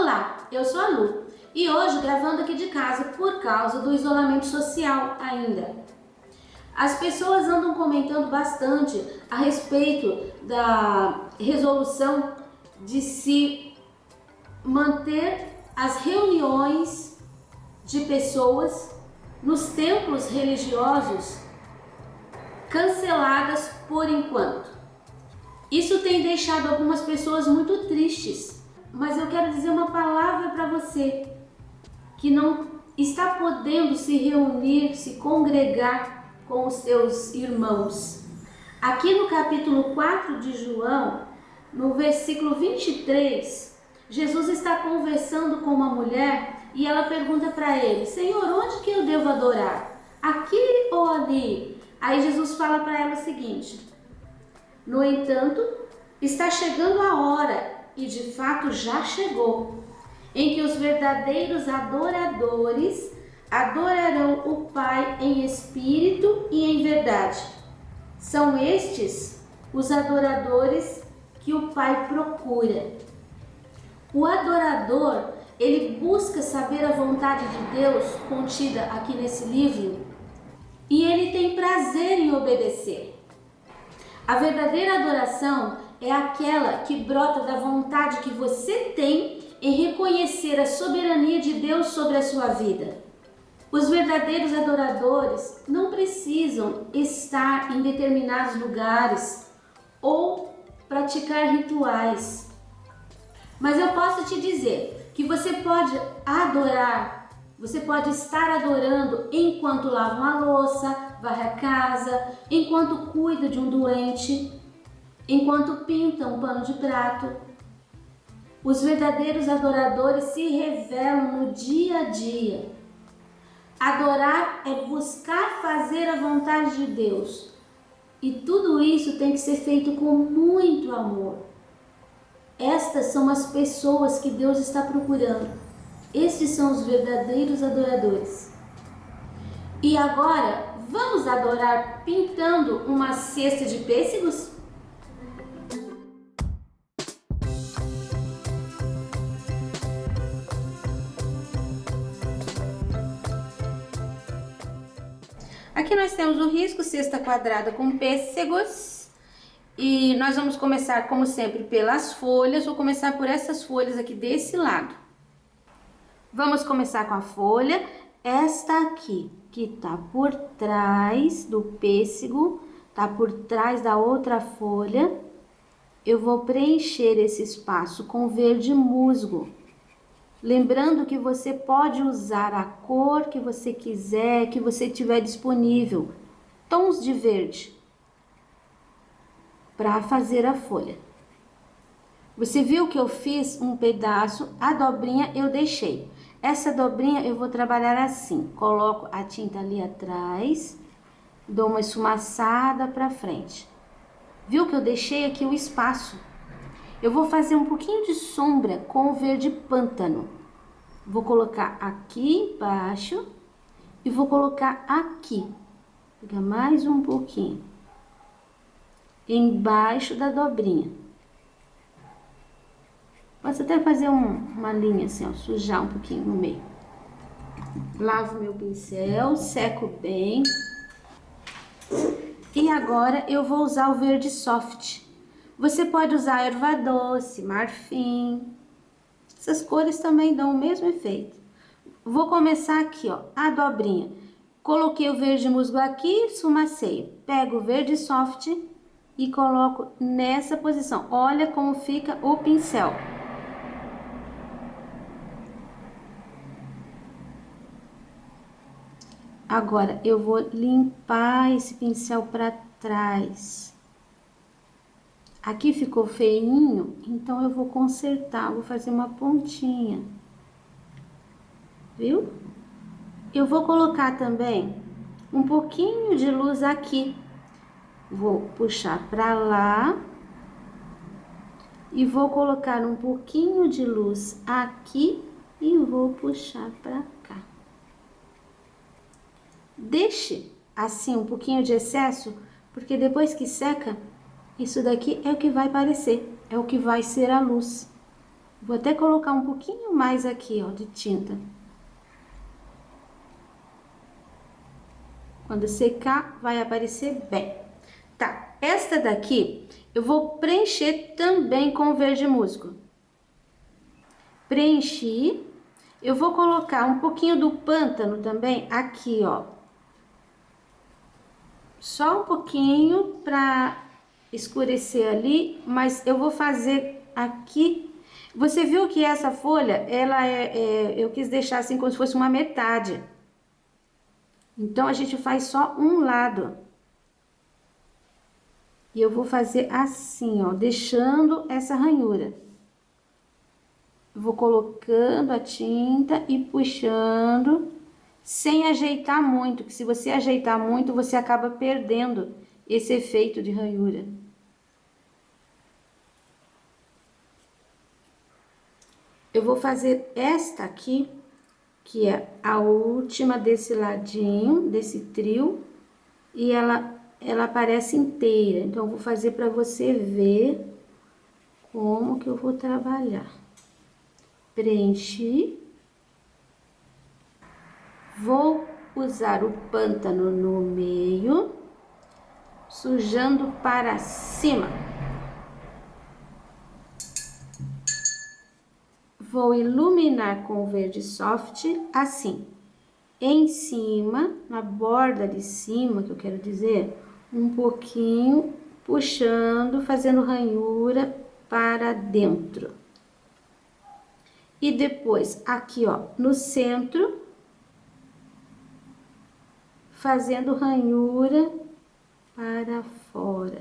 Olá, eu sou a Lu e hoje gravando aqui de casa por causa do isolamento social ainda. As pessoas andam comentando bastante a respeito da resolução de se manter as reuniões de pessoas nos templos religiosos canceladas por enquanto. Isso tem deixado algumas pessoas muito tristes, mas eu quero dizer uma palavra para você que não está podendo se reunir, se congregar com os seus irmãos. Aqui no capítulo 4 de João, no versículo 23, Jesus está conversando com uma mulher e ela pergunta para ele: Senhor, onde que eu devo adorar? Aqui ou ali? Aí Jesus fala para ela o seguinte: no entanto, está chegando a hora, e de fato já chegou, em que os verdadeiros adoradores adorarão o Pai em espírito e em verdade. São estes os adoradores que o Pai procura. O adorador, ele busca saber a vontade de Deus contida aqui nesse livro e ele tem prazer em obedecer. A verdadeira adoração é aquela que brota da vontade que você tem em reconhecer a soberania de Deus sobre a sua vida. Os verdadeiros adoradores não precisam estar em determinados lugares ou praticar rituais. Mas eu posso te dizer que você pode adorar, você pode estar adorando enquanto lava uma louça, varre a casa, enquanto cuida de um doente, enquanto pinta um pano de prato. Os verdadeiros adoradores se revelam no dia a dia. Adorar é buscar fazer a vontade de Deus. E tudo isso tem que ser feito com muito amor. Estas são as pessoas que Deus está procurando. Estes são os verdadeiros adoradores. E agora, vamos adorar pintando uma cesta de pêssegos? Aqui nós temos o risco, cesta quadrada com pêssegos. E nós vamos começar, como sempre, pelas folhas. Vou começar por essas folhas aqui desse lado. Vamos começar com a folha, esta aqui, que tá por trás do pêssego, tá por trás da outra folha. Eu vou preencher esse espaço com verde musgo. Lembrando que você pode usar a cor que você quiser, que você tiver disponível, tons de verde, para fazer a folha. Você viu que eu fiz um pedaço, a dobrinha eu deixei. Essa dobrinha eu vou trabalhar assim, coloco a tinta ali atrás, dou uma esfumaçada para frente. Viu que eu deixei aqui o espaço? Eu vou fazer um pouquinho de sombra com o verde pântano. Vou colocar aqui embaixo e vou colocar aqui. Pega mais um pouquinho. Embaixo da dobrinha. Posso até fazer uma linha assim, ó, sujar um pouquinho no meio. Lavo meu pincel, seco bem. E agora eu vou usar o verde soft. Você pode usar erva doce, marfim. Essas cores também dão o mesmo efeito. Vou começar aqui, ó, a dobrinha. Coloquei o verde musgo aqui, esfumaceio. Pego o verde soft e coloco nessa posição. Olha como fica o pincel. Agora, eu vou limpar esse pincel para trás. Aqui ficou feinho, então eu vou consertar, vou fazer uma pontinha. Viu? Eu vou colocar também um pouquinho de luz aqui. Vou puxar para lá. E vou colocar um pouquinho de luz aqui e vou puxar para cá. Deixe assim um pouquinho de excesso, porque depois que seca, isso daqui é o que vai aparecer, é o que vai ser a luz. Vou até colocar um pouquinho mais aqui, ó, de tinta. Quando secar, vai aparecer bem. Tá, esta daqui eu vou preencher também com o verde musgo. Preenchi. Eu vou colocar um pouquinho do pântano também aqui, ó. Só um pouquinho para escurecer ali, mas eu vou fazer aqui. Você viu que essa folha, ela eu quis deixar assim como se fosse uma metade. Então, a gente faz só um lado. E eu vou fazer assim, ó, deixando essa ranhura. Vou colocando a tinta e puxando, sem ajeitar muito, que se você ajeitar muito, você acaba perdendo esse efeito de ranhura. Eu vou fazer esta aqui, que é a última desse ladinho, desse trio, e ela aparece inteira. Então, eu vou fazer para você ver como que eu vou trabalhar. Preenchi. Vou usar o pântano no meio, sujando para cima. Vou iluminar com o verde soft, assim. Em cima, na borda de cima, que eu quero dizer, um pouquinho, puxando, fazendo ranhura para dentro. E depois, aqui, ó, no centro, fazendo ranhura para fora.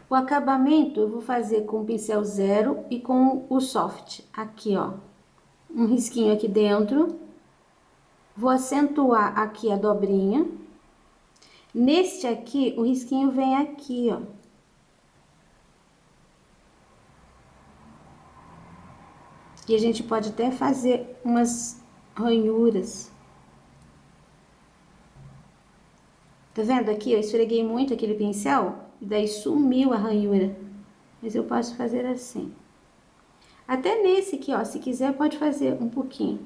O acabamento eu vou fazer com o pincel zero e com o soft. Aqui, ó, um risquinho aqui dentro. Vou acentuar aqui a dobrinha. Neste aqui, o risquinho vem aqui, ó. E a gente pode até fazer umas ranhuras. Tá vendo aqui? Eu esfreguei muito aquele pincel e daí sumiu a ranhura. Mas eu posso fazer assim. Até nesse aqui, ó, se quiser pode fazer um pouquinho.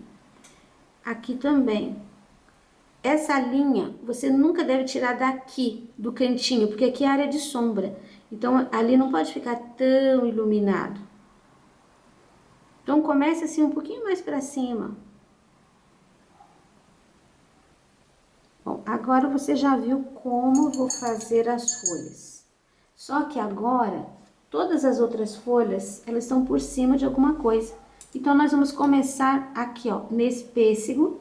Aqui também. Essa linha, você nunca deve tirar daqui, do cantinho, porque aqui é a área de sombra. Então, ali não pode ficar tão iluminado. Então, comece assim um pouquinho mais pra cima. Bom, agora você já viu como eu vou fazer as folhas. Só que agora, todas as outras folhas, elas estão por cima de alguma coisa. Então, nós vamos começar aqui, ó, nesse pêssego.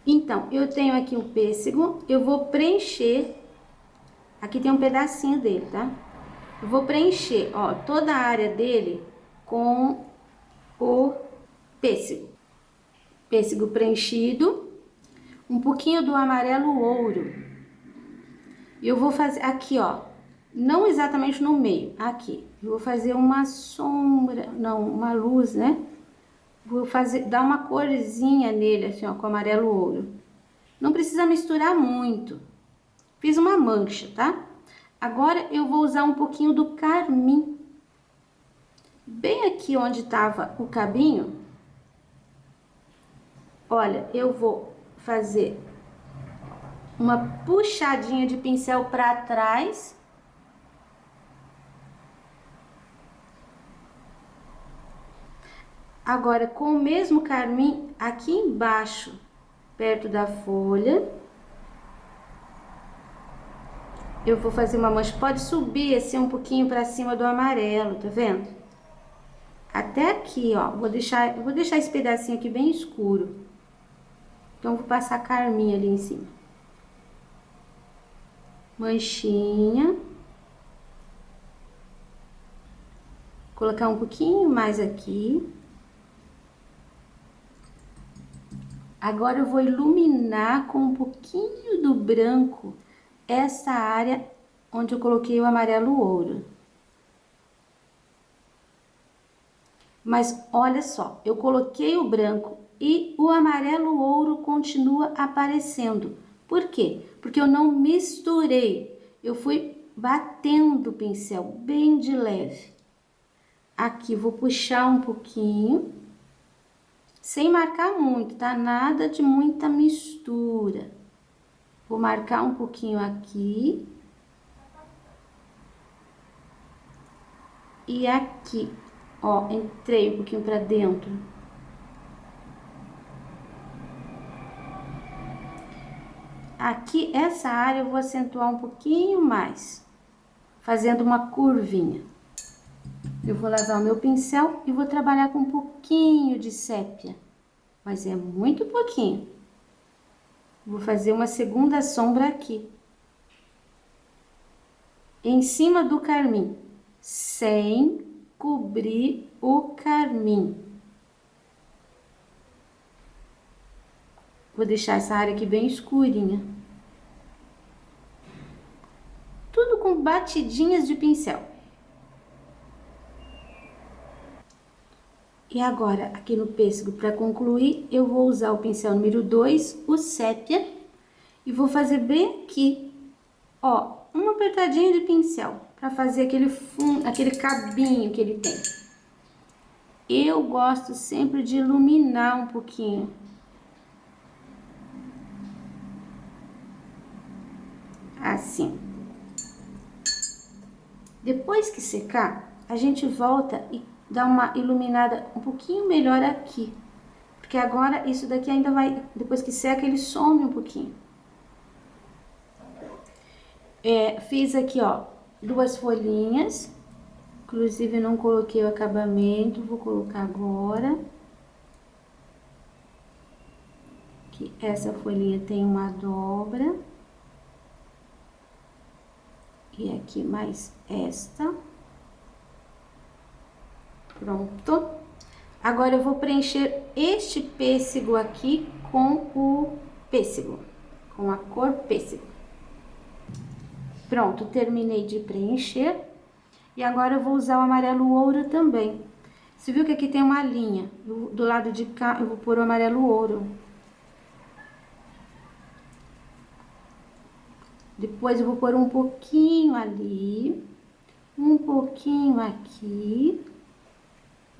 Então, eu tenho aqui um pêssego, eu vou preencher, aqui tem um pedacinho dele, tá? Eu vou preencher, ó, toda a área dele com o pêssego. Pêssego preenchido, um pouquinho do amarelo ouro. E eu vou fazer aqui, ó, não exatamente no meio, aqui. Eu vou fazer uma sombra, não, uma luz, né? Vou fazer, dar uma corzinha nele, assim, ó, com amarelo ouro. Não precisa misturar muito. Fiz uma mancha, tá? Agora, eu vou usar um pouquinho do carmim. Bem aqui onde tava o cabinho. Olha, eu vou fazer uma puxadinha de pincel pra trás. Agora, com o mesmo carmim, aqui embaixo, perto da folha, eu vou fazer uma mancha. Pode subir assim um pouquinho pra cima do amarelo, tá vendo? Até aqui, ó. Vou deixar esse pedacinho aqui bem escuro. Então, vou passar carmim ali em cima. Manchinha. Colocar um pouquinho mais aqui. Agora, eu vou iluminar com um pouquinho do branco essa área onde eu coloquei o amarelo ouro. Mas, olha só, eu coloquei o branco e o amarelo ouro continua aparecendo. Por quê? Porque eu não misturei. Eu fui batendo o pincel bem de leve. Aqui vou puxar um pouquinho, sem marcar muito, tá? Nada de muita mistura. Vou marcar um pouquinho aqui. E aqui, ó, entrei um pouquinho pra dentro. Aqui, essa área eu vou acentuar um pouquinho mais, fazendo uma curvinha. Eu vou lavar o meu pincel e vou trabalhar com um pouquinho de sépia, mas é muito pouquinho. Vou fazer uma segunda sombra aqui, em cima do carmim, sem cobrir o carmim. Vou deixar essa área aqui bem escurinha. Tudo com batidinhas de pincel. E agora, aqui no pêssego, para concluir, eu vou usar o pincel número 2, o sépia, e vou fazer bem aqui, ó, uma apertadinha de pincel, para fazer aquele fundo, aquele cabinho que ele tem. Eu gosto sempre de iluminar um pouquinho. Assim. Depois que secar, a gente volta e dá uma iluminada um pouquinho melhor aqui. Porque agora isso daqui ainda vai, depois que seca, ele some um pouquinho. Fiz aqui, ó, 2 folhinhas. Inclusive, não coloquei o acabamento, vou colocar agora. Que essa folhinha tem uma dobra. E aqui mais esta. Pronto. Agora eu vou preencher este pêssego aqui com o pêssego, com a cor pêssego. Pronto, terminei de preencher. E agora eu vou usar o amarelo ouro também. Você viu que aqui tem uma linha? Do lado de cá eu vou pôr o amarelo ouro. Depois eu vou pôr um pouquinho ali, um pouquinho aqui.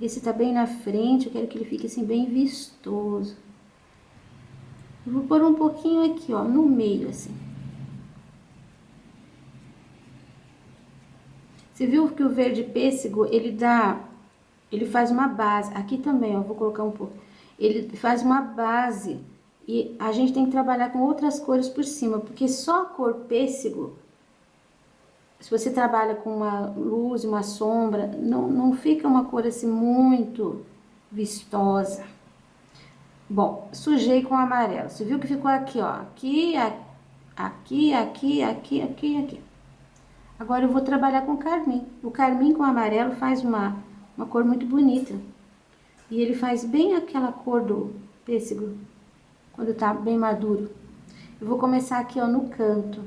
Esse tá bem na frente, eu quero que ele fique assim bem vistoso. Eu vou pôr um pouquinho aqui, ó, no meio assim. Você viu que o verde pêssego, ele faz uma base. Aqui também, ó, vou colocar um pouco. Ele faz uma base e a gente tem que trabalhar com outras cores por cima, porque só a cor pêssego, se você trabalha com uma luz, uma sombra, não fica uma cor assim muito vistosa. Bom, sujei com amarelo. Você viu que ficou aqui, ó, aqui, aqui. Agora eu vou trabalhar com carmim. O carmim com amarelo faz uma cor muito bonita. E ele faz bem aquela cor do pêssego, quando tá bem maduro. Eu vou começar aqui, ó, no canto,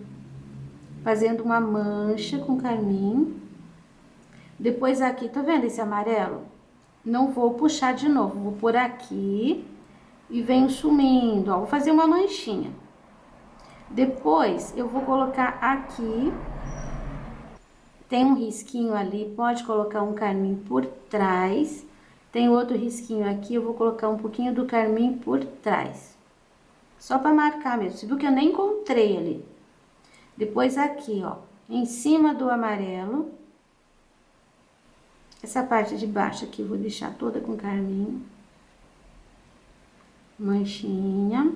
fazendo uma mancha com carmim. Depois aqui, tá vendo esse amarelo? Não vou puxar de novo, vou pôr aqui e venho sumindo, ó. Vou fazer uma manchinha. Depois eu vou colocar aqui. Tem um risquinho ali, pode colocar um carmim por trás. Tem outro risquinho aqui, eu vou colocar um pouquinho do carmim por trás. Só para marcar mesmo. Você viu que eu nem encontrei ali. Depois aqui, ó, em cima do amarelo. Essa parte de baixo aqui eu vou deixar toda com carmim. Manchinha.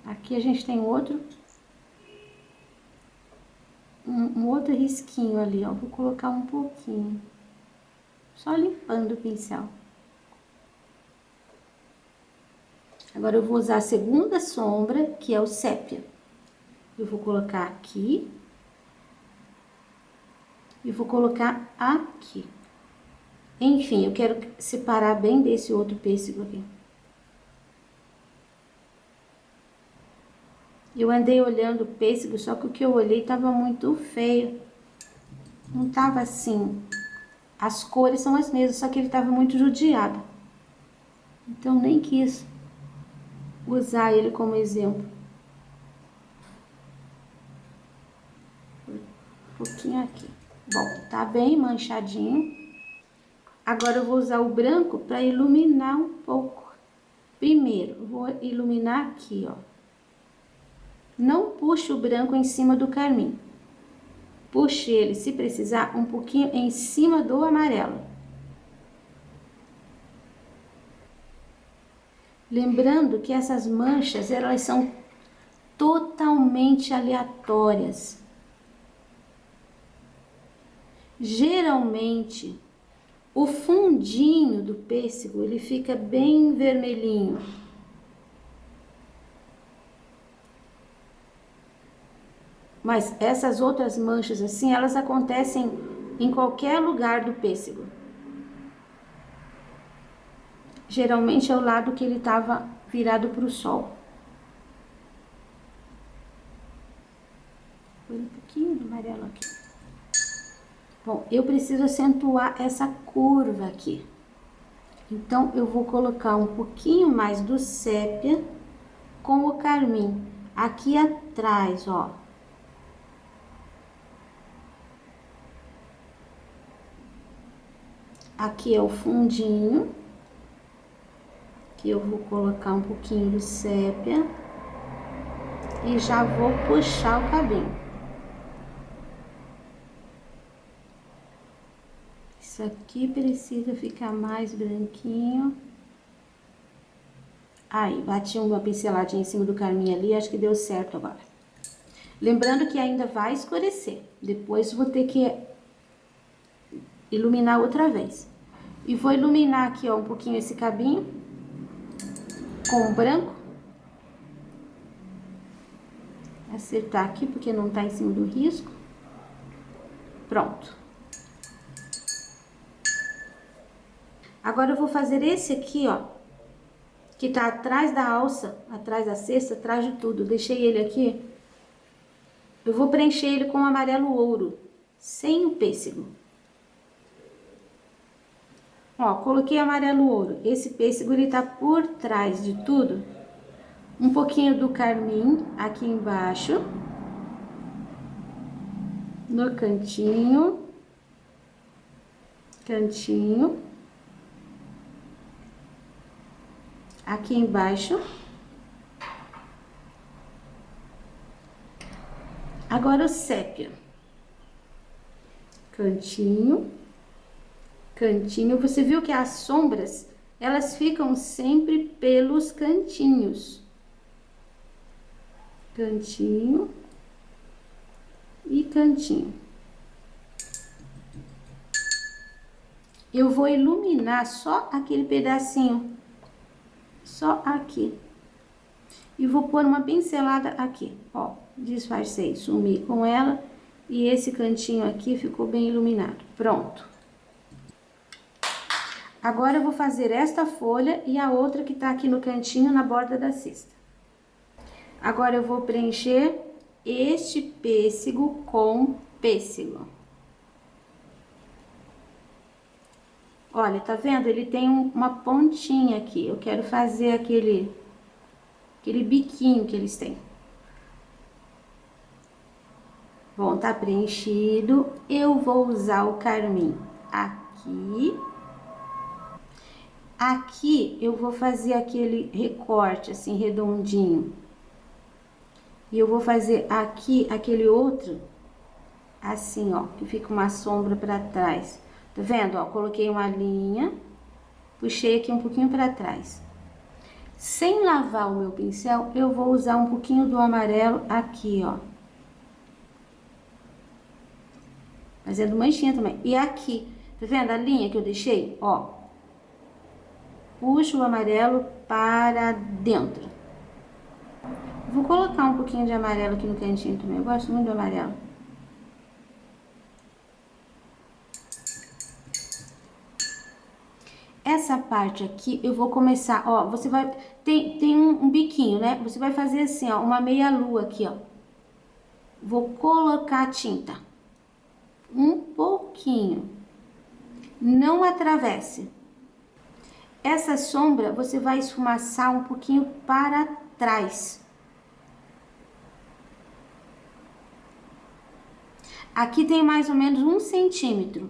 Aqui a gente tem outro... Um outro risquinho ali, ó, vou colocar um pouquinho, só limpando o pincel. Agora eu vou usar a segunda sombra, que é o sépia. Eu vou colocar aqui e vou colocar aqui. Enfim, eu quero separar bem desse outro pêssego aqui. Eu andei olhando o pêssego, só que o que eu olhei tava muito feio. Não tava assim. As cores são as mesmas, só que ele tava muito judiado. Então, nem quis usar ele como exemplo. pouquinho aqui. Bom, tá bem manchadinho. Agora eu vou usar o branco para iluminar um pouco. Primeiro, vou iluminar aqui, ó. Não puxe o branco em cima do carmim. Puxe ele, se precisar, um pouquinho em cima do amarelo. Lembrando que essas manchas, elas são totalmente aleatórias. Geralmente, o fundinho do pêssego, ele fica bem vermelhinho. Mas essas outras manchas assim, elas acontecem em qualquer lugar do pêssego. Geralmente é o lado que ele estava virado para o sol. Põe um pouquinho de amarelo aqui. Bom, eu preciso acentuar essa curva aqui. Então, eu vou colocar um pouquinho mais do sépia com o carmim aqui atrás, ó. Aqui é o fundinho, que eu vou colocar um pouquinho de sépia e já vou puxar o cabinho. Isso aqui precisa ficar mais branquinho. Aí, bati uma pinceladinha em cima do carmim ali, acho que deu certo agora. Lembrando que ainda vai escurecer, depois vou ter que iluminar outra vez. E vou iluminar aqui, ó, um pouquinho esse cabinho com o branco. Acertar aqui, porque não tá em cima do risco. Pronto. Agora eu vou fazer esse aqui, ó, que tá atrás da alça, atrás da cesta, atrás de tudo. Deixei ele aqui. Eu vou preencher ele com amarelo ouro, sem o pêssego. Ó, coloquei amarelo ouro. Esse pêssego, ele tá por trás de tudo. Um pouquinho do carmim aqui embaixo. No cantinho. Cantinho. Aqui embaixo. Agora o sépia. Cantinho. Cantinho. Você viu que as sombras, elas ficam sempre pelos cantinhos. Cantinho. E cantinho. Eu vou iluminar só aquele pedacinho. Só aqui. E vou pôr uma pincelada aqui, ó. Disfarcei, sumi com ela. E esse cantinho aqui ficou bem iluminado. Pronto. Agora eu vou fazer esta folha e a outra que tá aqui no cantinho, na borda da cesta. Agora eu vou preencher este pêssego com pêssego. Olha, tá vendo? Ele tem uma pontinha aqui. Eu quero fazer aquele biquinho que eles têm. Bom, tá preenchido. Eu vou usar o carmim aqui. Aqui eu vou fazer aquele recorte assim, redondinho. E eu vou fazer aqui aquele outro, assim, ó, que fica uma sombra pra trás. Tá vendo, ó? Coloquei uma linha, puxei aqui um pouquinho pra trás. Sem lavar o meu pincel, eu vou usar um pouquinho do amarelo aqui, ó. Fazendo manchinha também. E aqui, tá vendo a linha que eu deixei? Ó. Puxo o amarelo para dentro. Vou colocar um pouquinho de amarelo aqui no cantinho também. Eu gosto muito do amarelo. Essa parte aqui, eu vou começar, ó, você vai... Tem um biquinho, né? Você vai fazer assim, ó, uma meia lua aqui, ó. Vou colocar a tinta. Um pouquinho. Não atravesse. Essa sombra, você vai esfumaçar um pouquinho para trás. Aqui tem mais ou menos 1 centímetro.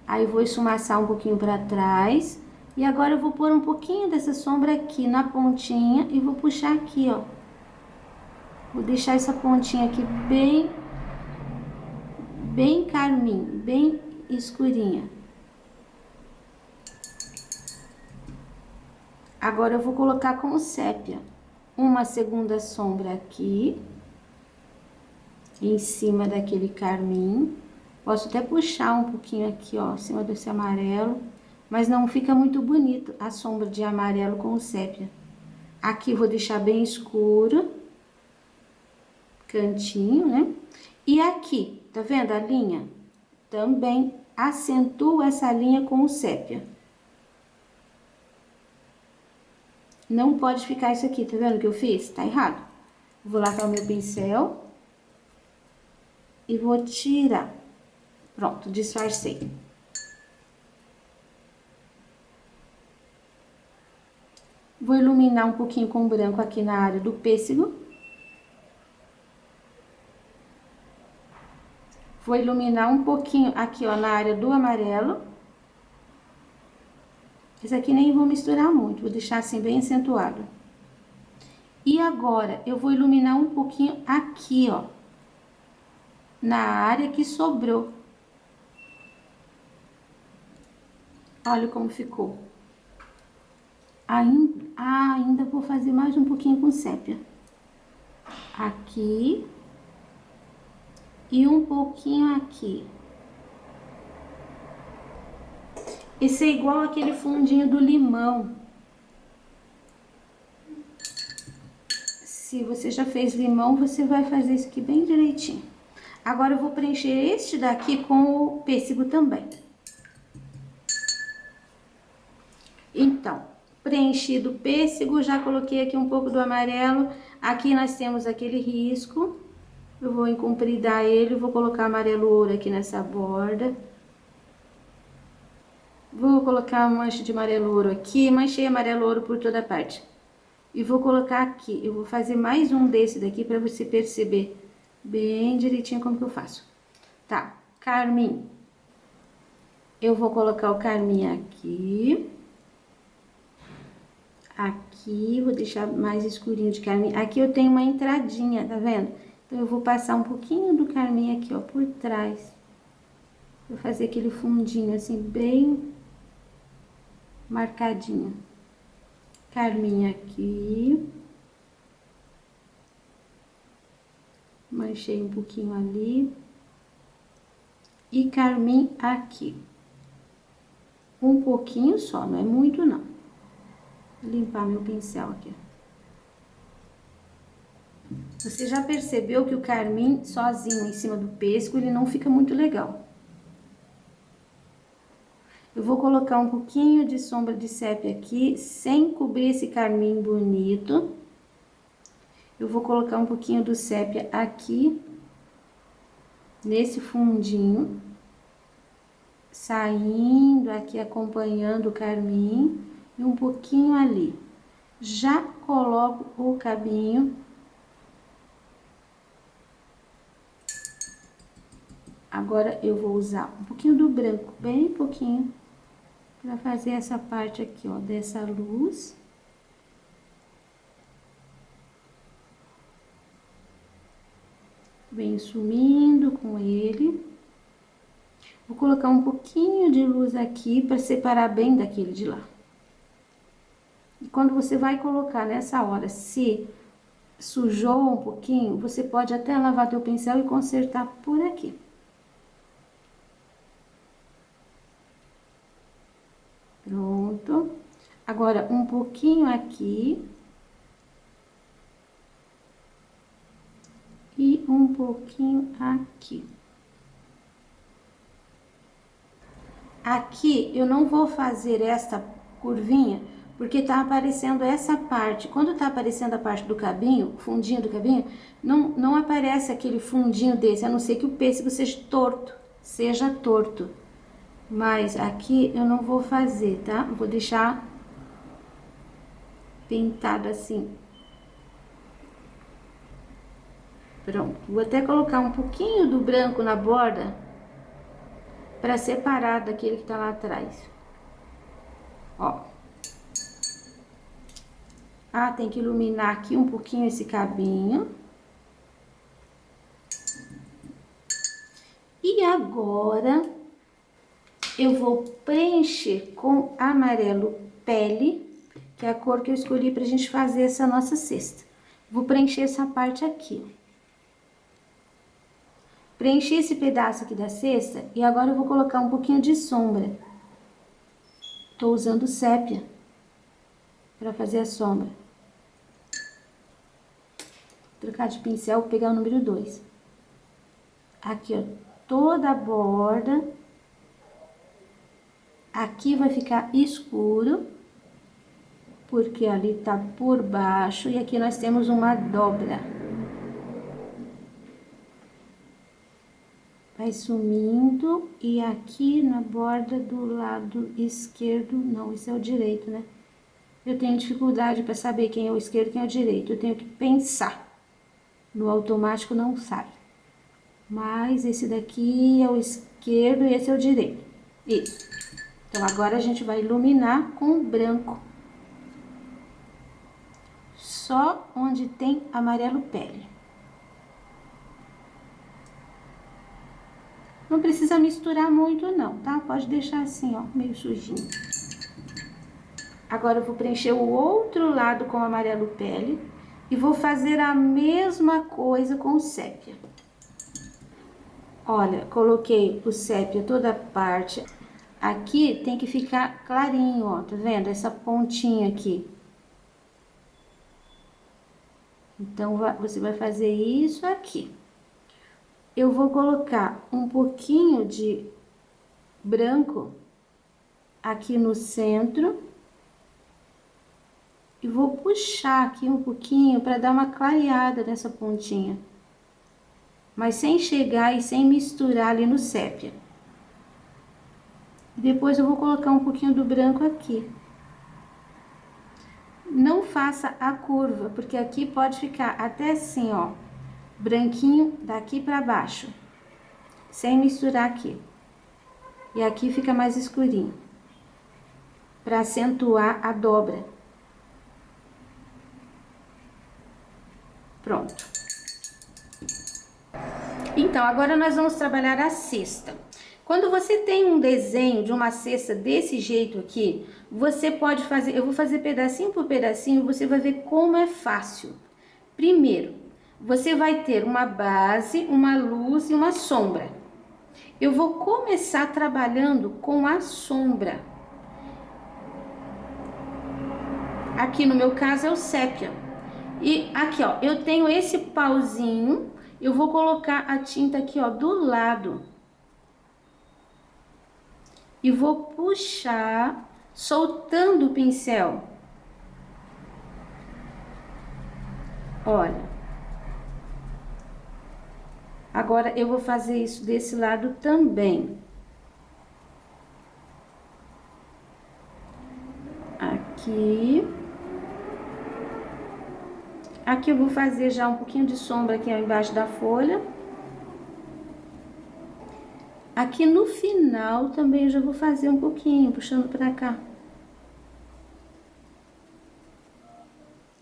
Aí vou esfumaçar um pouquinho para trás. E agora eu vou pôr um pouquinho dessa sombra aqui na pontinha e vou puxar aqui, ó. Vou deixar essa pontinha aqui bem carmim, bem escurinha. Agora eu vou colocar com o sépia uma segunda sombra aqui, em cima daquele carmim. Posso até puxar um pouquinho aqui, ó, em cima desse amarelo, mas não fica muito bonito a sombra de amarelo com o sépia. Aqui vou deixar bem escuro, cantinho, né? E aqui, tá vendo a linha? Também acentuo essa linha com o sépia. Não pode ficar isso aqui, tá vendo o que eu fiz? Tá errado. Vou lavar o meu pincel e vou tirar. Pronto, disfarcei. Vou iluminar um pouquinho com branco aqui na área do pêssego. Vou iluminar um pouquinho aqui, ó, na área do amarelo. Esse aqui nem vou misturar muito, vou deixar assim bem acentuado. E agora, eu vou iluminar um pouquinho aqui, ó, na área que sobrou. Olha como ficou. Ainda vou fazer mais um pouquinho com sépia. Aqui. E um pouquinho aqui. Esse é igual aquele fundinho do limão. Se você já fez limão, você vai fazer isso aqui bem direitinho. Agora eu vou preencher este daqui com o pêssego também. Então, preenchido o pêssego, já coloquei aqui um pouco do amarelo. Aqui nós temos aquele risco. Eu vou encompridar ele, vou colocar amarelo ouro aqui nessa borda. Vou colocar uma mancha de amarelo ouro aqui, manchei amarelo ouro por toda a parte. E vou colocar aqui, eu vou fazer mais um desse daqui para você perceber bem direitinho como que eu faço. Tá, carmim. Eu vou colocar o carmim aqui. Aqui, vou deixar mais escurinho de carmim. Aqui eu tenho uma entradinha, tá vendo? Então, eu vou passar um pouquinho do carmim aqui, ó, por trás. Vou fazer aquele fundinho, assim, bem marcadinho. Carmim aqui. Manchei um pouquinho ali. E carmim aqui. Um pouquinho só, não é muito, não. Vou limpar meu pincel aqui. Você já percebeu que o carmim sozinho em cima do pêssego, ele não fica muito legal. Eu vou colocar um pouquinho de sombra de sépia aqui, sem cobrir esse carmim bonito. Eu vou colocar um pouquinho do sépia aqui, nesse fundinho, saindo aqui, acompanhando o carmim, e um pouquinho ali. Já coloco o cabinho. Agora, eu vou usar um pouquinho do branco, bem pouquinho, para fazer essa parte aqui, ó, dessa luz. Vem sumindo com ele. Vou colocar um pouquinho de luz aqui para separar bem daquele de lá. E quando você vai colocar nessa hora, se sujou um pouquinho, você pode até lavar teu pincel e consertar por aqui. Pronto. Agora, um pouquinho aqui. E um pouquinho aqui. Aqui, eu não vou fazer esta curvinha, porque tá aparecendo essa parte. Quando tá aparecendo a parte do cabinho, fundinho do cabinho, não aparece aquele fundinho desse, a não ser que o pêssego seja torto. Mas aqui eu não vou fazer, tá? Eu vou deixar pintado assim. Pronto, vou até colocar um pouquinho do branco na borda para separar daquele que tá lá atrás. Ó. Ah, tem que iluminar aqui um pouquinho esse cabinho. E agora eu vou preencher com amarelo pele, que é a cor que eu escolhi pra gente fazer essa nossa cesta. Vou preencher essa parte aqui, ó. Preenchi esse pedaço aqui da cesta e agora eu vou colocar um pouquinho de sombra. Tô usando sépia para fazer a sombra. Vou trocar de pincel, vou pegar o número 2. Aqui, ó, toda a borda. Aqui vai ficar escuro, porque ali tá por baixo e aqui nós temos uma dobra. Vai sumindo e aqui na borda do lado esquerdo, não, esse é o direito, né? Eu tenho dificuldade para saber quem é o esquerdo e quem é o direito, eu tenho que pensar. No automático não sai. Mas esse daqui é o esquerdo e esse é o direito. Isso. Então agora a gente vai iluminar com branco. Só onde tem amarelo pele. Não precisa misturar muito não, tá? Pode deixar assim, ó, meio sujinho. Agora eu vou preencher o outro lado com amarelo pele e vou fazer a mesma coisa com o sépia. Olha, coloquei o sépia toda a parte. Aqui tem que ficar clarinho, ó, tá vendo? Essa pontinha aqui. Então, você vai fazer isso aqui. Eu vou colocar um pouquinho de branco aqui no centro e vou puxar aqui um pouquinho para dar uma clareada nessa pontinha, mas sem chegar e sem misturar ali no sépia. Depois eu vou colocar um pouquinho do branco aqui. Não faça a curva, porque aqui pode ficar até assim, ó, branquinho daqui para baixo, sem misturar aqui. E aqui fica mais escurinho, para acentuar a dobra. Pronto. Então, agora nós vamos trabalhar a cesta. Quando você tem um desenho de uma cesta desse jeito aqui, você pode fazer, eu vou fazer pedacinho por pedacinho, você vai ver como é fácil. Primeiro, você vai ter uma base, uma luz e uma sombra. Eu vou começar trabalhando com a sombra. Aqui no meu caso é o sépia. E aqui, ó, eu tenho esse pauzinho, eu vou colocar a tinta aqui, ó, do lado. E vou puxar, soltando o pincel. Olha. Agora, eu vou fazer isso desse lado também. Aqui. Aqui eu vou fazer já um pouquinho de sombra aqui embaixo da folha. Aqui no final também eu já vou fazer um pouquinho, puxando pra cá.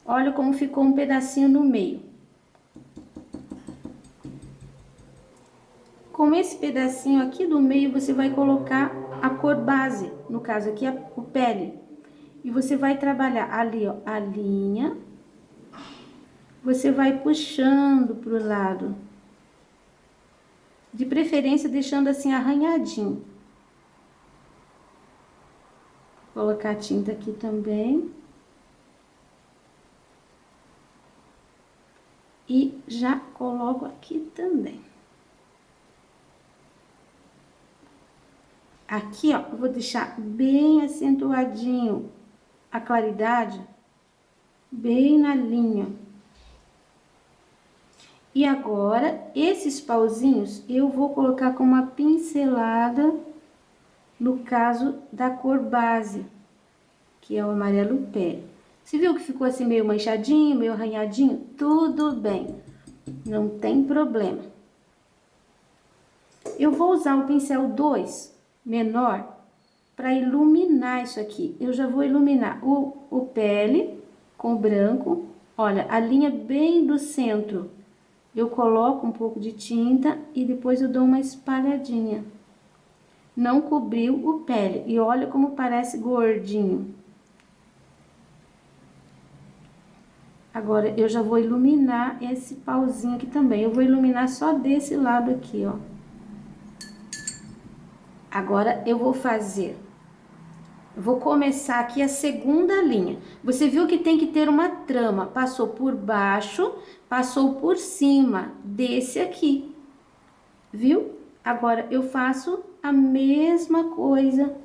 Olha como ficou um pedacinho no meio. Com esse pedacinho aqui do meio, você vai colocar a cor base, no caso aqui é o pele. E você vai trabalhar ali, ó, a linha. Você vai puxando pro lado. De preferência, deixando assim arranhadinho. Vou colocar a tinta aqui também. E já coloco aqui também. Aqui, ó, eu vou deixar bem acentuadinho a claridade, bem na linha. E agora, esses pauzinhos, eu vou colocar com uma pincelada, no caso da cor base, que é o amarelo pele. Você viu que ficou assim meio manchadinho, meio arranhadinho? Tudo bem. Não tem problema. Eu vou usar o pincel 2 menor para iluminar isso aqui. Eu já vou iluminar o pele com branco. Olha, a linha bem do centro. Eu coloco um pouco de tinta e depois eu dou uma espalhadinha. Não cobriu o pele. E olha como parece gordinho. Agora, eu já vou iluminar esse pauzinho aqui também. Eu vou iluminar só desse lado aqui, ó. Agora, eu vou começar aqui a segunda linha. Você viu que tem que ter uma trama. Passou por baixo, passou por cima desse aqui. Viu? Agora, eu faço a mesma coisa.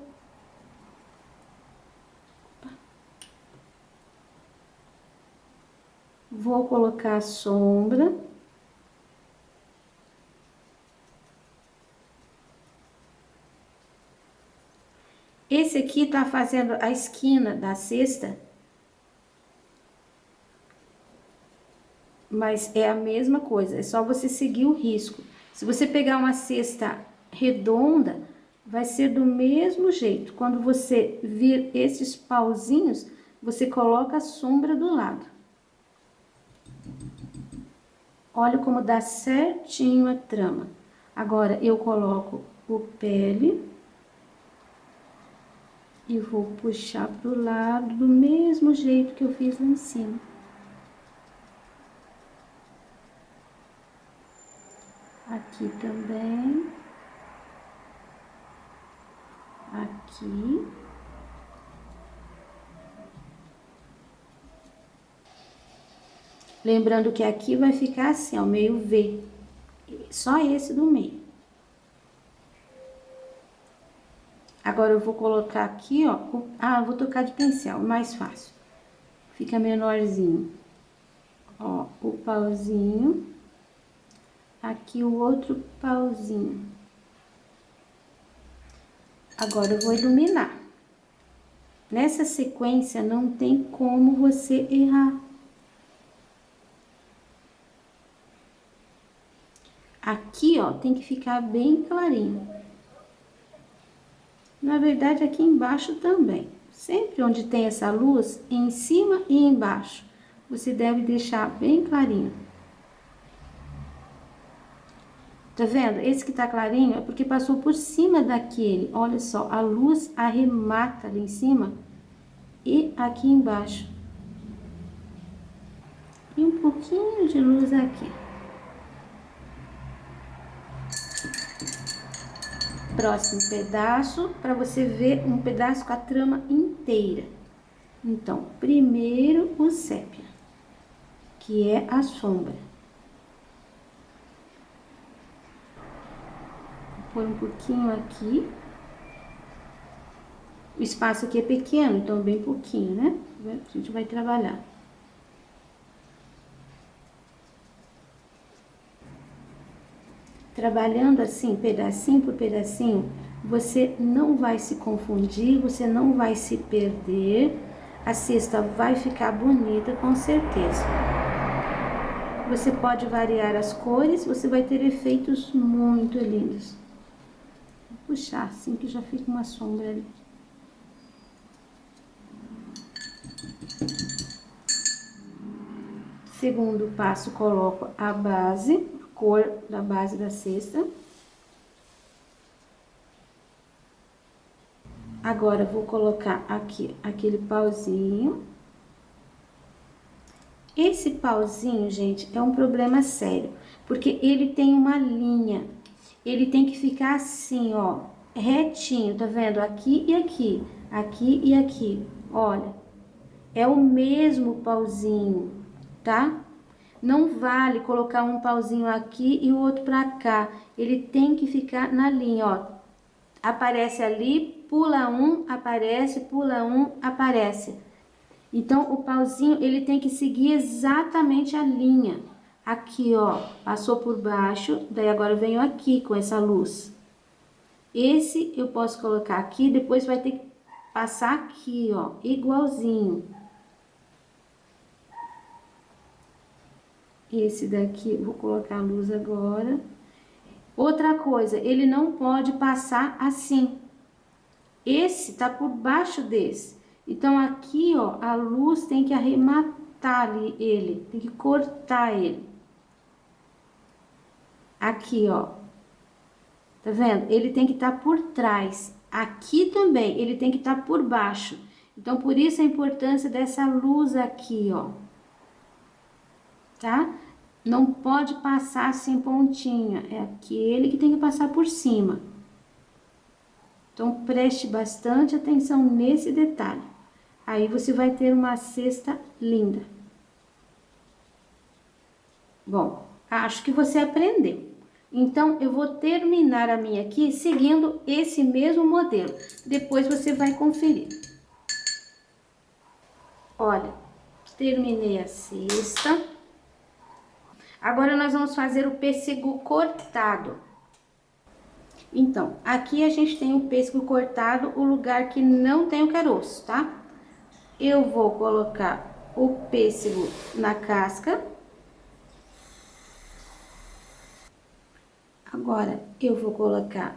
Vou colocar a sombra. Esse aqui tá fazendo a esquina da cesta. Mas é a mesma coisa, é só você seguir o risco. Se você pegar uma cesta redonda, vai ser do mesmo jeito. Quando você vir esses pauzinhos, você coloca a sombra do lado. Olha como dá certinho a trama. Agora, eu coloco o pele e vou puxar pro lado do mesmo jeito que eu fiz lá em cima. Aqui também. Aqui. Lembrando que aqui vai ficar assim, ó, meio V. Só esse do meio. Agora, eu vou colocar aqui, ó. Eu vou tocar de pincel, mais fácil. Fica menorzinho. Ó, o pauzinho. Aqui o outro pauzinho. Agora, eu vou iluminar. Nessa sequência, não tem como você errar. Aqui, ó, tem que ficar bem clarinho. Na verdade, aqui embaixo também. Sempre onde tem essa luz, em cima e embaixo, você deve deixar bem clarinho. Tá vendo? Esse que tá clarinho é porque passou por cima daquele. Olha só, a luz arremata ali em cima e aqui embaixo. E um pouquinho de luz aqui. Próximo pedaço, para você ver um pedaço com a trama inteira. Então, primeiro o sépia, que é a sombra. Vou pôr um pouquinho aqui. O espaço aqui é pequeno, então bem pouquinho, né? A gente vai trabalhar. Trabalhando assim, pedacinho por pedacinho, você não vai se confundir, você não vai se perder. A cesta vai ficar bonita, com certeza. Você pode variar as cores, você vai ter efeitos muito lindos. Vou puxar assim que já fica uma sombra ali. Segundo passo, coloco a base, cor da base da cesta. Agora, vou colocar aqui aquele pauzinho. Esse pauzinho, gente, é um problema sério, porque ele tem uma linha. Ele tem que ficar assim, ó, retinho, tá vendo? Aqui e aqui, aqui e aqui. Olha, é o mesmo pauzinho, tá? Não vale colocar um pauzinho aqui e o outro pra cá. Ele tem que ficar na linha, ó. Aparece ali, pula um, aparece, pula um, aparece. Então, o pauzinho, ele tem que seguir exatamente a linha. Aqui, ó, passou por baixo, daí agora eu venho aqui com essa luz. Esse eu posso colocar aqui, depois vai ter que passar aqui, ó, igualzinho. Esse daqui, vou colocar a luz agora. Outra coisa, ele não pode passar assim. Esse tá por baixo desse. Então, aqui, ó, a luz tem que arrematar ali ele, tem que cortar ele. Aqui, ó. Tá vendo? Ele tem que estar por trás. Aqui também, ele tem que estar por baixo. Então, por isso a importância dessa luz aqui, ó. Tá? Não pode passar assim pontinha. É aquele que tem que passar por cima. Então, preste bastante atenção nesse detalhe. Aí você vai ter uma cesta linda. Bom, acho que você aprendeu. Então, eu vou terminar a minha aqui seguindo esse mesmo modelo. Depois você vai conferir. Olha, terminei a cesta. Agora, nós vamos fazer o pêssego cortado. Então, aqui a gente tem o pêssego cortado, o lugar que não tem o caroço, tá? Eu vou colocar o pêssego na casca. Agora, eu vou colocar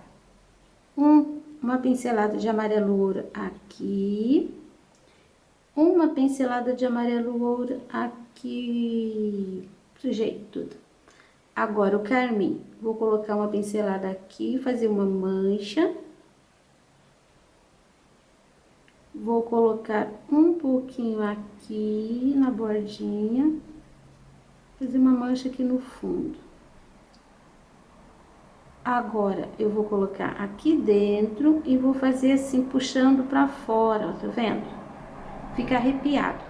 uma pincelada de amarelo ouro aqui. Uma pincelada de amarelo ouro aqui. Sujei tudo. Agora, o carmim. Vou colocar uma pincelada aqui, fazer uma mancha. Vou colocar um pouquinho aqui na bordinha. Fazer uma mancha aqui no fundo. Agora, eu vou colocar aqui dentro e vou fazer assim, puxando pra fora, ó, tá vendo? Fica arrepiado.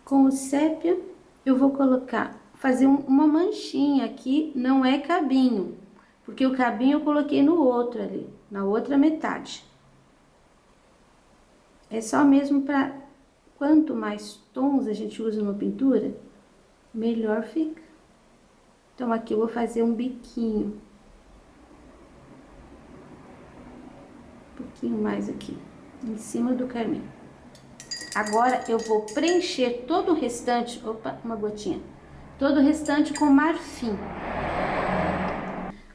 Com o sépia, eu vou colocar, fazer uma manchinha aqui, não é cabinho, porque o cabinho eu coloquei no outro ali, na outra metade. É só mesmo pra, quanto mais tons a gente usa numa pintura, melhor fica. Então, aqui eu vou fazer um biquinho. Um pouquinho mais aqui, em cima do carmim. Agora, eu vou preencher todo o restante, opa, uma gotinha. Todo o restante com marfim.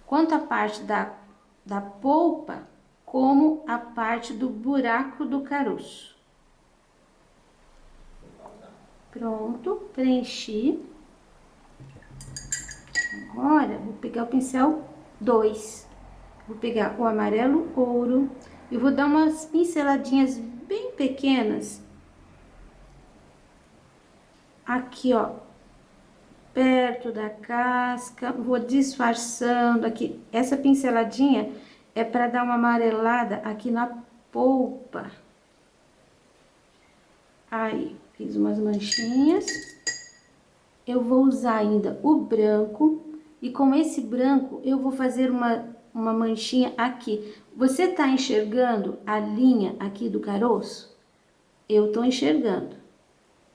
Quanto à parte da polpa, como a parte do buraco do caroço. Pronto, preenchi. Agora, vou pegar o pincel 2. Vou pegar o amarelo ouro e vou dar umas pinceladinhas bem pequenas. Aqui, ó, perto da casca, vou disfarçando aqui. Essa pinceladinha é para dar uma amarelada aqui na polpa. Aí, fiz umas manchinhas. Eu vou usar ainda o branco, e com esse branco eu vou fazer uma manchinha aqui. Você tá enxergando a linha aqui do caroço? Eu tô enxergando.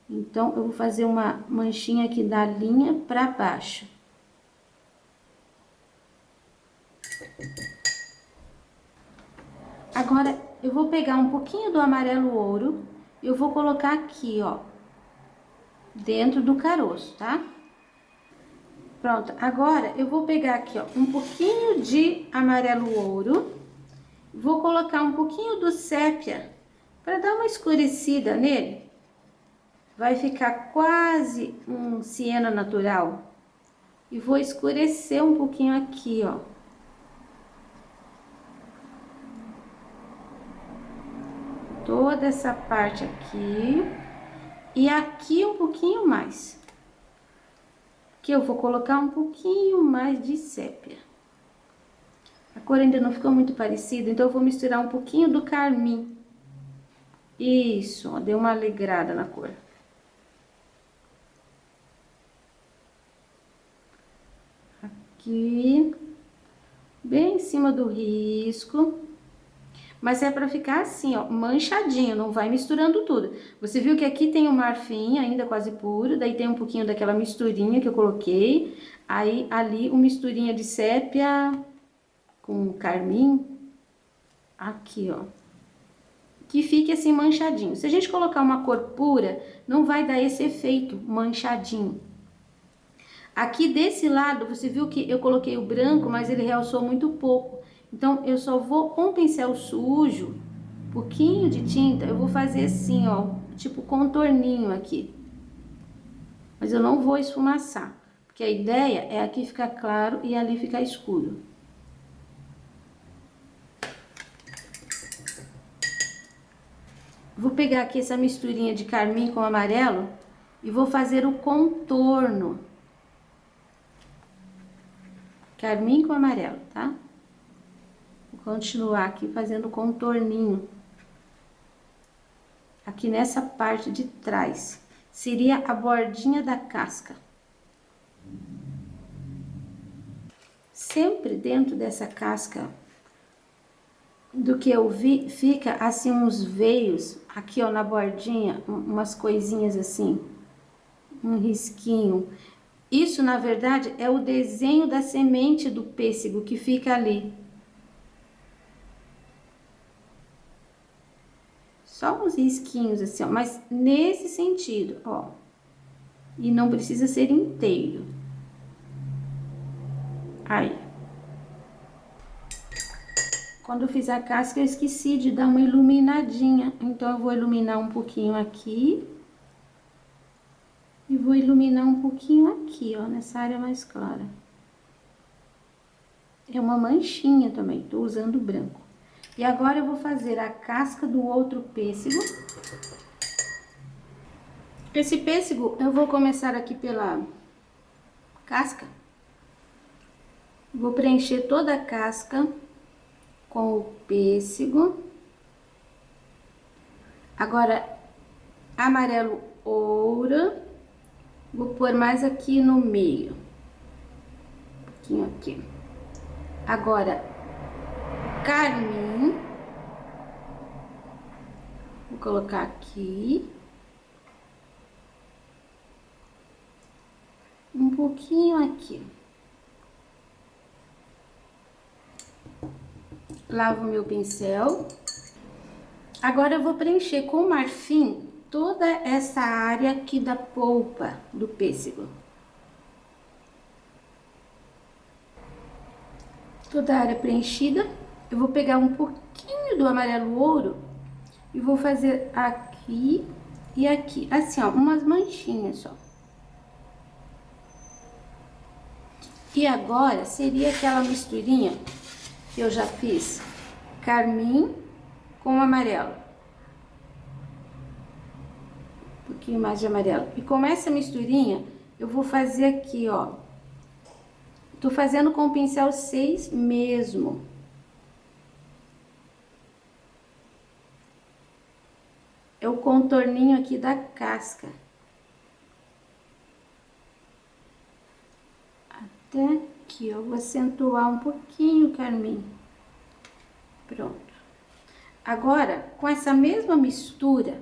Então, eu vou fazer uma manchinha aqui da linha pra baixo. Agora, eu vou pegar um pouquinho do amarelo ouro, eu vou colocar aqui, ó, dentro do caroço, tá? Pronto, agora eu vou pegar aqui, ó, um pouquinho de amarelo ouro, vou colocar um pouquinho do sépia para dar uma escurecida nele. Vai ficar quase um siena natural. E vou escurecer um pouquinho aqui, ó. Toda essa parte aqui. E aqui um pouquinho mais. Que eu vou colocar um pouquinho mais de sépia. A cor ainda não ficou muito parecida, então eu vou misturar um pouquinho do carmim. Isso, ó, deu uma alegrada na cor. Aqui, bem em cima do risco. Mas é pra ficar assim, ó, manchadinho, não vai misturando tudo. Você viu que aqui tem o marfim ainda quase puro, daí tem um pouquinho daquela misturinha que eu coloquei. Aí, ali, uma misturinha de sépia com carmim. Aqui, ó. que fique assim manchadinho. Se a gente colocar uma cor pura, não vai dar esse efeito manchadinho. Aqui desse lado, você viu que eu coloquei o branco, mas ele realçou muito pouco. Então, eu só vou com o pincel sujo, um pouquinho de tinta, eu vou fazer assim, ó, tipo contorninho aqui. Mas eu não vou esfumaçar, porque a ideia é aqui ficar claro e ali ficar escuro. Vou pegar aqui essa misturinha de carmim com amarelo e vou fazer o contorno. Carmim com amarelo, tá? Vou continuar aqui fazendo o contorninho. Aqui nessa parte de trás. Seria a bordinha da casca. Sempre dentro dessa casca do que eu vi, fica assim uns veios, aqui ó na bordinha, umas coisinhas assim, um risquinho. Isso na verdade é o desenho da semente do pêssego que fica ali. Só uns risquinhos assim, ó, mas nesse sentido, ó. E não precisa ser inteiro. Aí. Quando eu fiz a casca, eu esqueci de dar uma iluminadinha. Então, eu vou iluminar um pouquinho aqui. E vou iluminar um pouquinho aqui, ó, nessa área mais clara. É uma manchinha também, tô usando branco. E agora eu vou fazer a casca do outro pêssego. Esse pêssego, eu vou começar aqui pela casca. Vou preencher toda a casca com o pêssego. Agora, amarelo ouro. Vou pôr mais aqui no meio. Um pouquinho aqui. Agora, carmim. Vou colocar aqui. Um pouquinho aqui. Lavo meu pincel. Agora eu vou preencher com marfim toda essa área aqui da polpa do pêssego. Toda a área preenchida. Eu vou pegar um pouquinho do amarelo ouro e vou fazer aqui e aqui. Assim, ó, umas manchinhas só. E agora seria aquela misturinha que eu já fiz, carmim com amarelo. Um pouquinho mais de amarelo. E com essa misturinha, eu vou fazer aqui, ó. Tô fazendo com o pincel 6 mesmo. É o contorninho aqui da casca. Até aqui, ó, vou acentuar um pouquinho o carmim. Pronto. Agora, com essa mesma mistura,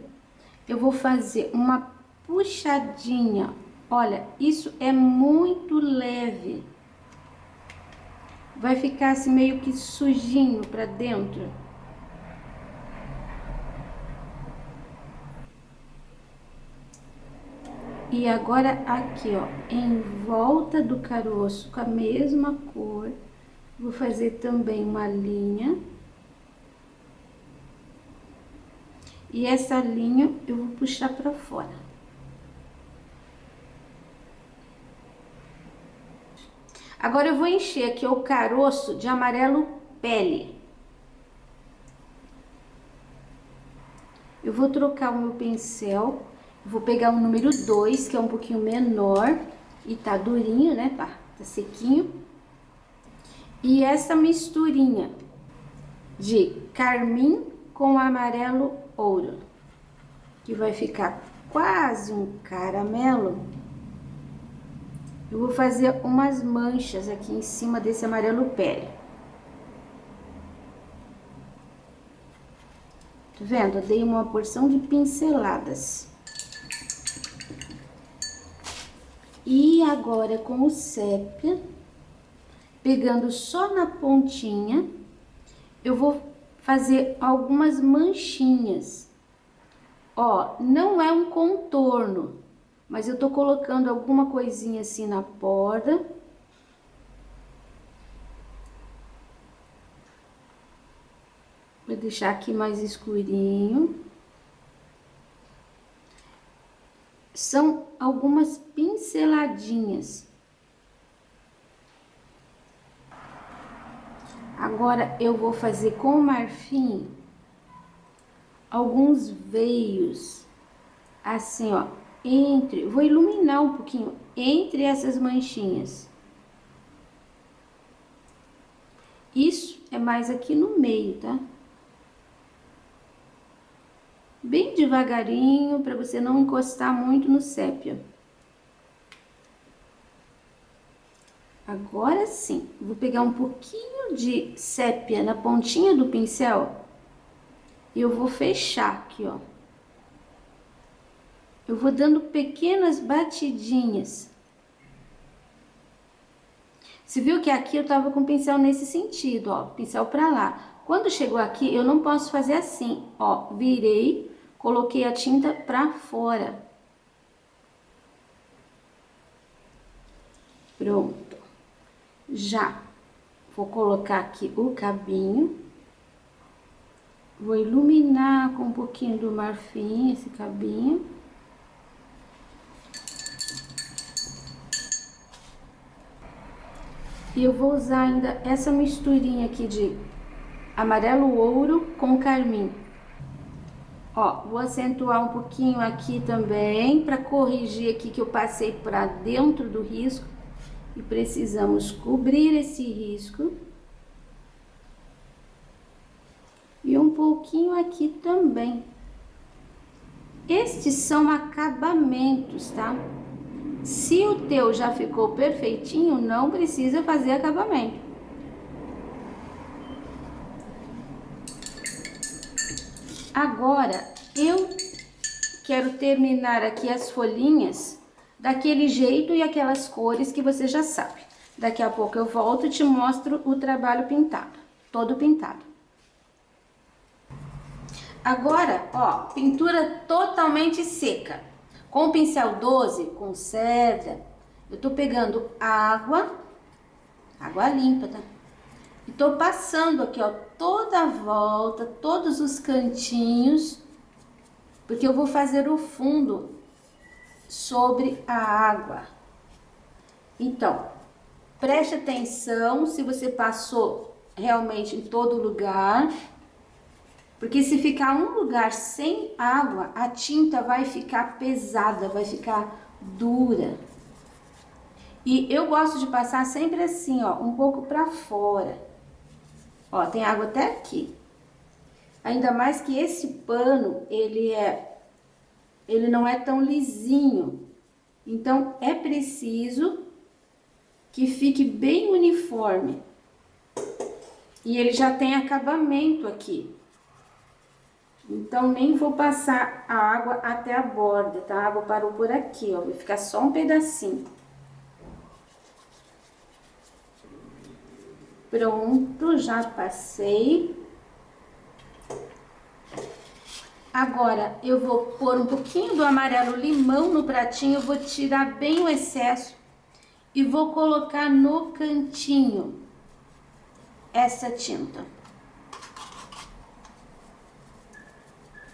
eu vou fazer uma puxadinha. Olha, isso é muito leve. Vai ficar assim meio que sujinho pra dentro. E agora aqui, ó, em volta do caroço, com a mesma cor, vou fazer também uma linha. E essa linha eu vou puxar pra fora. Agora eu vou encher aqui o caroço de amarelo pele. Eu vou trocar o meu pincel. Vou pegar o número 2, que é um pouquinho menor e tá durinho, né? Tá sequinho. E essa misturinha de carmim com amarelo ouro, que vai ficar quase um caramelo. Eu vou fazer umas manchas aqui em cima desse amarelo pele. Tá vendo? Eu dei uma porção de pinceladas. E agora com o sépia, pegando só na pontinha, eu vou fazer algumas manchinhas. Ó, não é um contorno, mas eu tô colocando alguma coisinha assim na borda. Vou deixar aqui mais escurinho. São algumas pinceladinhas. Agora eu vou fazer com o marfim alguns veios, assim, ó, vou iluminar um pouquinho entre essas manchinhas. Isso é mais aqui no meio, tá? Bem devagarinho, para você não encostar muito no sépia. Agora sim, vou pegar um pouquinho de sépia na pontinha do pincel e eu vou fechar aqui, ó. Eu vou dando pequenas batidinhas. Você viu que aqui eu tava com o pincel nesse sentido, ó, pincel pra lá. Quando chegou aqui, eu não posso fazer assim, ó, virei, coloquei a tinta pra fora. Pronto. Já vou colocar aqui o cabinho. Vou iluminar com um pouquinho do marfim esse cabinho. E eu vou usar ainda essa misturinha aqui de amarelo ouro com carmim. Ó, vou acentuar um pouquinho aqui também para corrigir aqui que eu passei para dentro do risco. E precisamos cobrir esse risco. E um pouquinho aqui também. Estes são acabamentos, tá? Se o teu já ficou perfeitinho, não precisa fazer acabamento. Agora, eu quero terminar aqui as folhinhas daquele jeito e aquelas cores que você já sabe. Daqui a pouco eu volto e te mostro o trabalho pintado, todo pintado. Agora, ó, pintura totalmente seca. Com o pincel 12, com cedra, eu tô pegando água limpa, tá? E tô passando aqui, ó, toda a volta, todos os cantinhos, porque eu vou fazer o fundo sobre a água. Então, preste atenção se você passou realmente em todo lugar, porque se ficar um lugar sem água, a tinta vai ficar pesada, vai ficar dura. E eu gosto de passar sempre assim, ó, um pouco pra fora. Ó, tem água até aqui. Ainda mais que esse pano, ele não é tão lisinho. Então, é preciso que fique bem uniforme. E ele já tem acabamento aqui. Então, nem vou passar a água até a borda, tá? A água parou por aqui, ó. Vai ficar só um pedacinho. Pronto, já passei. Agora, eu vou pôr um pouquinho do amarelo limão no pratinho, vou tirar bem o excesso e vou colocar no cantinho essa tinta.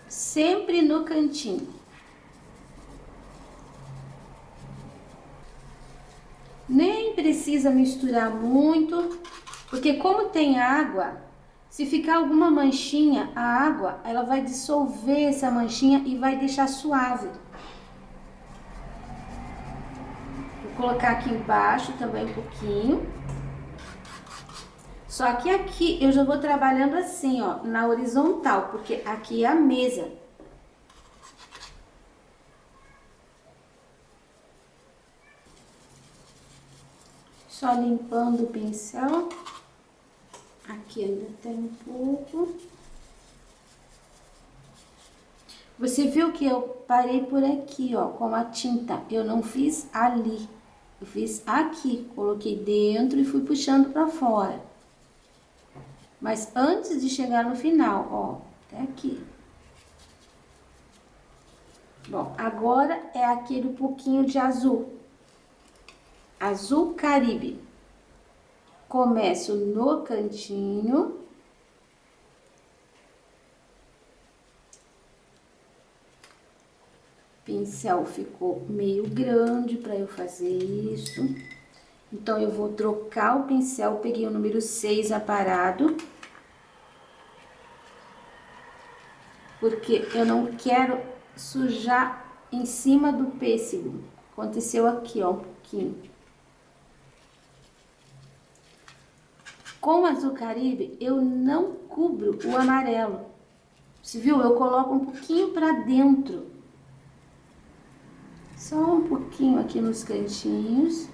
Sempre no cantinho. Nem precisa misturar muito, porque como tem água, se ficar alguma manchinha, a água, ela vai dissolver essa manchinha e vai deixar suave. Vou colocar aqui embaixo também um pouquinho. Só que aqui eu já vou trabalhando assim, ó, na horizontal, porque aqui é a mesa. Só limpando o pincel. Aqui ainda tem um pouco. Você viu que eu parei por aqui, ó, com a tinta. Eu não fiz ali. Eu fiz aqui. Coloquei dentro e fui puxando pra fora. Mas antes de chegar no final, ó, até aqui. Bom, agora é aquele pouquinho de azul. Azul Caribe. Começo no cantinho. O pincel ficou meio grande para eu fazer isso. Então, eu vou trocar o pincel, peguei o número 6 aparado. Porque eu não quero sujar em cima do pêssego. Aconteceu aqui, ó, um pouquinho. Com o azul Caribe, eu não cubro o amarelo. Você viu? Eu coloco um pouquinho para dentro. Só um pouquinho aqui nos cantinhos.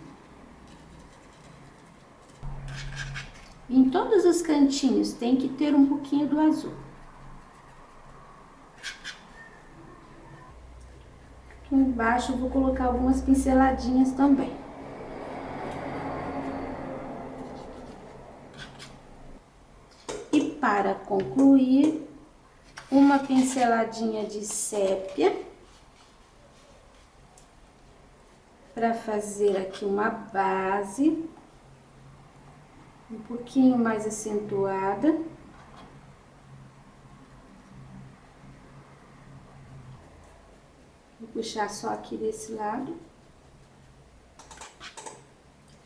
Em todos os cantinhos tem que ter um pouquinho do azul. Aqui embaixo eu vou colocar algumas pinceladinhas também. E para concluir, uma pinceladinha de sépia. Para fazer aqui uma base. Um pouquinho mais acentuada. Vou puxar só aqui desse lado.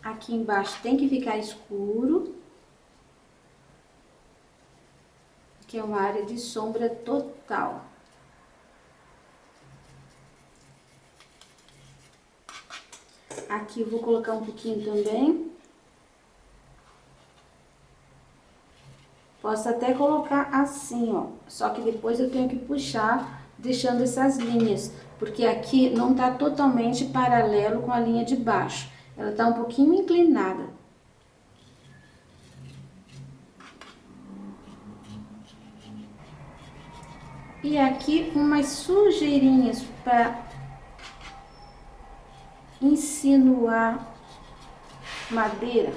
Aqui embaixo tem que ficar escuro. Que é uma área de sombra total. Aqui eu vou colocar um pouquinho também. Posso até colocar assim, ó. Só que depois eu tenho que puxar, deixando essas linhas. Porque aqui não tá totalmente paralelo com a linha de baixo. Ela tá um pouquinho inclinada. E aqui umas sujeirinhas para insinuar madeira.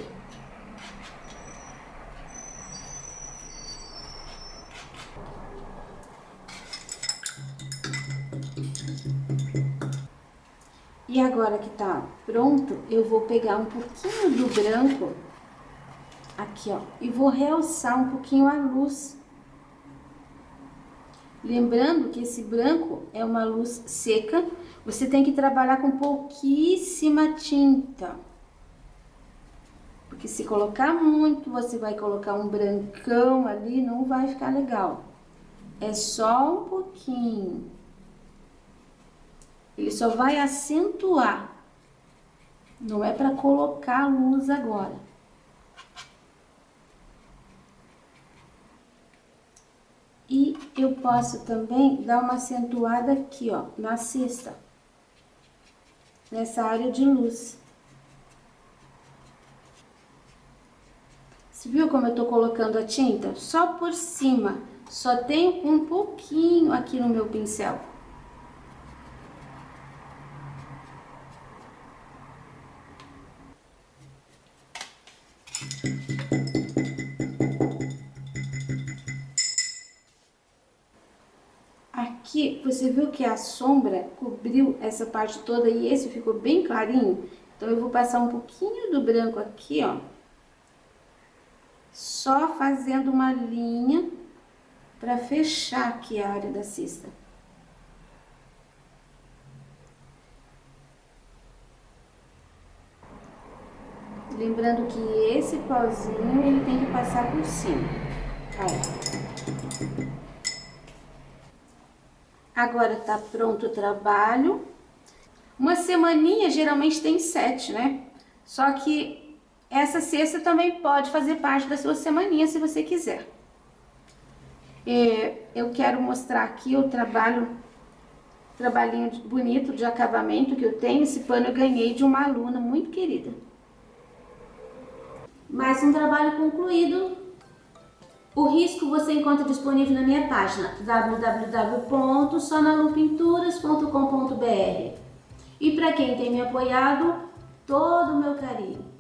E agora que tá pronto, eu vou pegar um pouquinho do branco, aqui ó, e vou realçar um pouquinho a luz. Lembrando que esse branco é uma luz seca, você tem que trabalhar com pouquíssima tinta. Porque se colocar muito, você vai colocar um brancão ali, não vai ficar legal. É só um pouquinho. Ele só vai acentuar. Não é para colocar a luz agora. E eu posso também dar uma acentuada aqui, ó, na cesta. Nessa área de luz. Você viu como eu tô colocando a tinta? Só por cima. Só tem um pouquinho aqui no meu pincel. Aqui, você viu que a sombra cobriu essa parte toda e esse ficou bem clarinho? Então, eu vou passar um pouquinho do branco aqui, ó. Só fazendo uma linha para fechar aqui a área da cesta. Lembrando que esse pauzinho, ele tem que passar por cima. Aí. Agora tá pronto o trabalho. Uma semaninha geralmente tem 7, né? Só que essa cesta também pode fazer parte da sua semaninha se você quiser. Eu quero mostrar aqui o trabalhinho bonito de acabamento que eu tenho. Esse pano eu ganhei de uma aluna muito querida. Mais um trabalho concluído. O risco você encontra disponível na minha página www.sonalupinturas.com.br. E para quem tem me apoiado, todo o meu carinho.